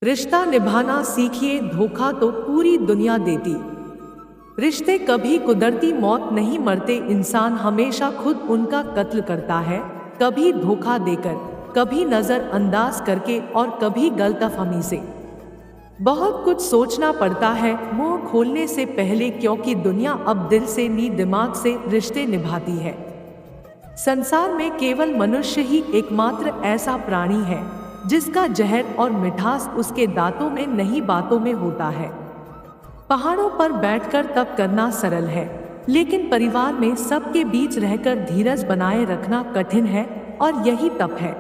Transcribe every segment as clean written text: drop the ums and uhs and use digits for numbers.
रिश्ता निभाना सीखिए, धोखा तो पूरी दुनिया देती। रिश्ते कभी कुदरती मौत नहीं मरते, इंसान हमेशा खुद उनका कत्ल करता है, कभी धोखा देकर, कभी नजरअंदाज करके और कभी गलतफहमी से। बहुत कुछ सोचना पड़ता है मुंह खोलने से पहले, क्योंकि दुनिया अब दिल से नहीं दिमाग से रिश्ते निभाती है। संसार में केवल मनुष्य ही एकमात्र ऐसा प्राणी है जिसका जहर और मिठास उसके दांतों में नहीं बातों में होता है। पहाड़ों पर बैठकर तप करना सरल है, लेकिन परिवार में सबके बीच रहकर धीरज बनाए रखना कठिन है, और यही तप है।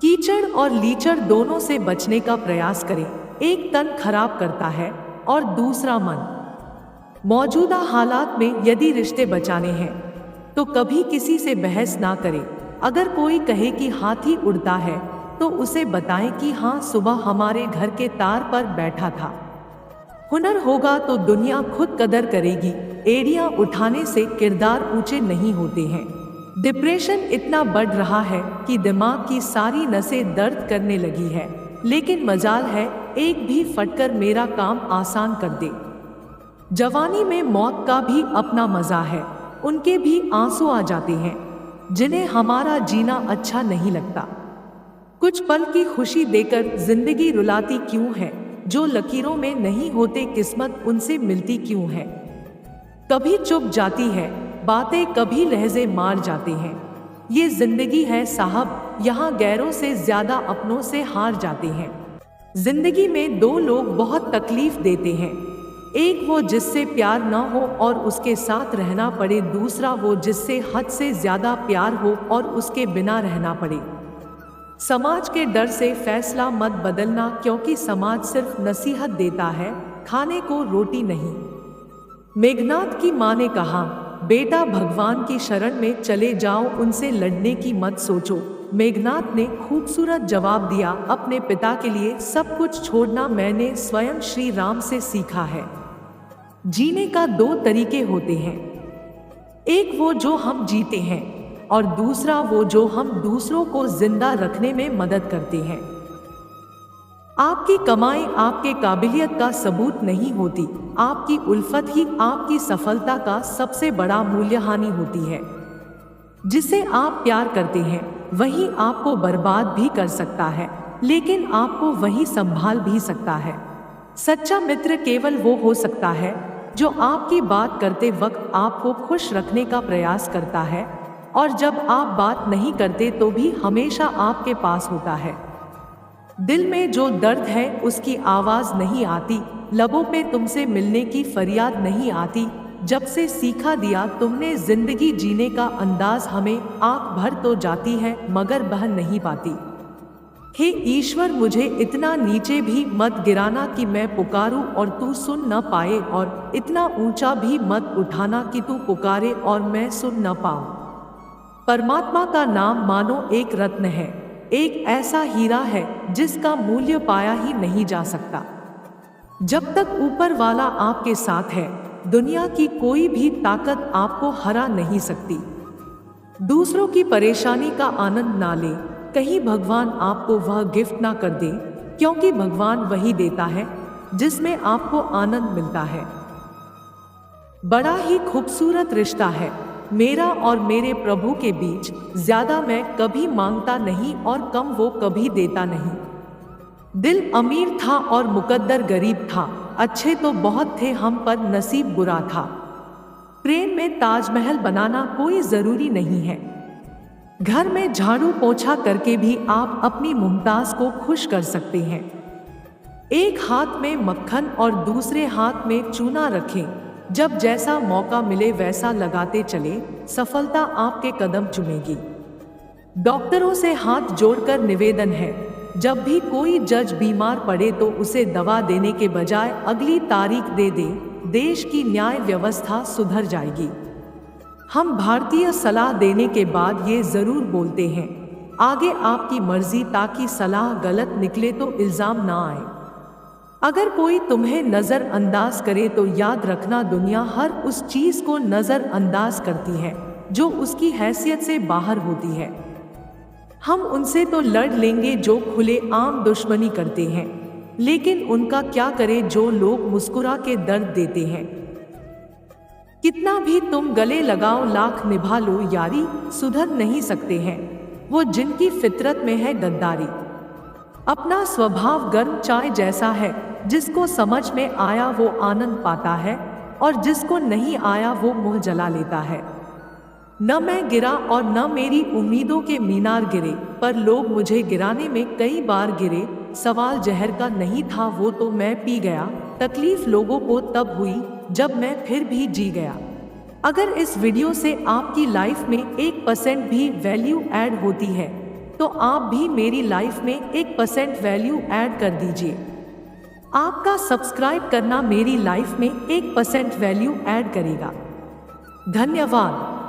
कीचड़ और लीचड़ दोनों से बचने का प्रयास करें। एक तन खराब करता है और दूसरा मन। मौजूदा हालात में यदि रिश्ते बचाने हैं तो कभी किसी से बहस ना करें। अगर कोई कहे कि हाथी उड़ता है तो उसे बताएं कि हाँ, सुबह हमारे घर के तार पर बैठा था। हुनर होगा तो दुनिया खुद कदर करेगी। एड़ियां उठाने से किरदार ऊंचे नहीं होते हैं। डिप्रेशन इतना बढ़ रहा है कि दिमाग की सारी नसें दर्द करने लगी है, लेकिन मजाल है एक भी फटकर मेरा काम आसान कर दे। जवानी में मौत का भी अपना मजा है, उनके भी आंसू आ जाते हैं जिन्हें हमारा जीना अच्छा नहीं लगता। कुछ पल की खुशी देकर जिंदगी रुलाती क्यों है? जो लकीरों में नहीं होते किस्मत उनसे मिलती क्यों है? कभी चुप जाती है बातें, कभी लहजे मार जाते हैं। ये जिंदगी है साहब, यहाँ गैरों से ज्यादा अपनों से हार जाते हैं। जिंदगी में दो लोग बहुत तकलीफ देते हैं, एक वो जिससे प्यार न हो और उसके साथ रहना पड़े, दूसरा वो जिससे हद से ज्यादा प्यार हो और उसके बिना रहना पड़े। समाज के डर से फैसला मत बदलना, क्योंकि समाज सिर्फ नसीहत देता है, खाने को रोटी नहीं। मेघनाथ की माँ ने कहा, बेटा भगवान की शरण में चले जाओ, उनसे लड़ने की मत सोचो। मेघनाथ ने खूबसूरत जवाब दिया, अपने पिता के लिए सब कुछ छोड़ना मैंने स्वयं श्री राम से सीखा है। जीने का दो तरीके होते हैं, एक वो जो हम जीते हैं और दूसरा वो जो हम दूसरों को जिंदा रखने में मदद करते हैं। आपकी कमाई आपके काबिलियत का सबूत नहीं होती, आपकी उल्फत ही आपकी सफलता का सबसे बड़ा मूल्यहानि होती है। जिसे आप प्यार करते हैं वही आपको बर्बाद भी कर सकता है, लेकिन आपको वही संभाल भी सकता है। सच्चा मित्र केवल वो हो सकता है जो आपकी बात करते वक्त आपको खुश रखने का प्रयास करता है, और जब आप बात नहीं करते तो भी हमेशा आपके पास होता है। दिल में जो दर्द है उसकी आवाज नहीं आती, लबों पे तुमसे मिलने की फरियाद नहीं आती। जब से सीखा दिया तुमने जिंदगी जीने का अंदाज, हमें आंख भर तो जाती है मगर बह नहीं पाती। हे ईश्वर, मुझे इतना नीचे भी मत गिराना कि मैं पुकारूं और तू सुन न पाए, और इतना ऊंचा भी मत उठाना कि तू पुकारे और मैं सुन न पाऊं। परमात्मा का नाम मानो एक रत्न है, एक ऐसा हीरा है जिसका मूल्य पाया ही नहीं जा सकता। जब तक ऊपर वाला आपके साथ है, दुनिया की कोई भी ताकत आपको हरा नहीं सकती। दूसरों की परेशानी का आनंद ना ले, कहीं भगवान आपको वह गिफ्ट ना कर दे, क्योंकि भगवान वही देता है जिसमें आपको आनंद मिलता है। बड़ा ही खूबसूरत रिश्ता है मेरा और मेरे प्रभु के बीच, ज्यादा मैं कभी मांगता नहीं और कम वो कभी देता नहीं। दिल अमीर था और मुकद्दर गरीब था, अच्छे तो बहुत थे हम पर नसीब बुरा था। प्रेम में ताजमहल बनाना कोई जरूरी नहीं है, घर में झाड़ू पोछा करके भी आप अपनी मुमताज को खुश कर सकते हैं। एक हाथ में मक्खन और दूसरे हाथ में चूना रखें, जब जैसा मौका मिले वैसा लगाते चले, सफलता आपके कदम चूमेगी। डॉक्टरों से हाथ जोड़कर निवेदन है, जब भी कोई जज बीमार पड़े तो उसे दवा देने के बजाय अगली तारीख दे दे, देश की न्याय व्यवस्था सुधर जाएगी। हम भारतीय सलाह देने के बाद ये जरूर बोलते हैं, आगे आपकी मर्जी, ताकि सलाह गलत निकले तो इल्जाम ना आए। अगर कोई तुम्हें नजरअंदाज करे तो याद रखना, दुनिया हर उस चीज को नजरअंदाज करती है जो उसकी हैसियत से बाहर होती है। हम उनसे तो लड़ लेंगे जो खुले आम दुश्मनी करते हैं, लेकिन उनका क्या करे जो लोग मुस्कुरा के दर्द देते हैं। कितना भी तुम गले लगाओ, लाख निभा लो यारी, सुधर नहीं सकते हैं वो जिनकी फितरत में है गद्दारी। अपना स्वभाव गर्म चाय जैसा है, जिसको समझ में आया वो आनंद पाता है और जिसको नहीं आया वो मुंह जला लेता है। न मैं गिरा और न मेरी उम्मीदों के मीनार गिरे, पर लोग मुझे गिराने में कई बार गिरे। सवाल जहर का नहीं था वो तो मैं पी गया, तकलीफ लोगों को तब हुई जब मैं फिर भी जी गया। अगर इस वीडियो से आपकी लाइफ में 1% भी वैल्यू ऐड होती है तो आप भी मेरी लाइफ में 1% वैल्यू ऐड कर दीजिए। आपका सब्सक्राइब करना मेरी लाइफ में 1% वैल्यू ऐड करेगा। धन्यवाद।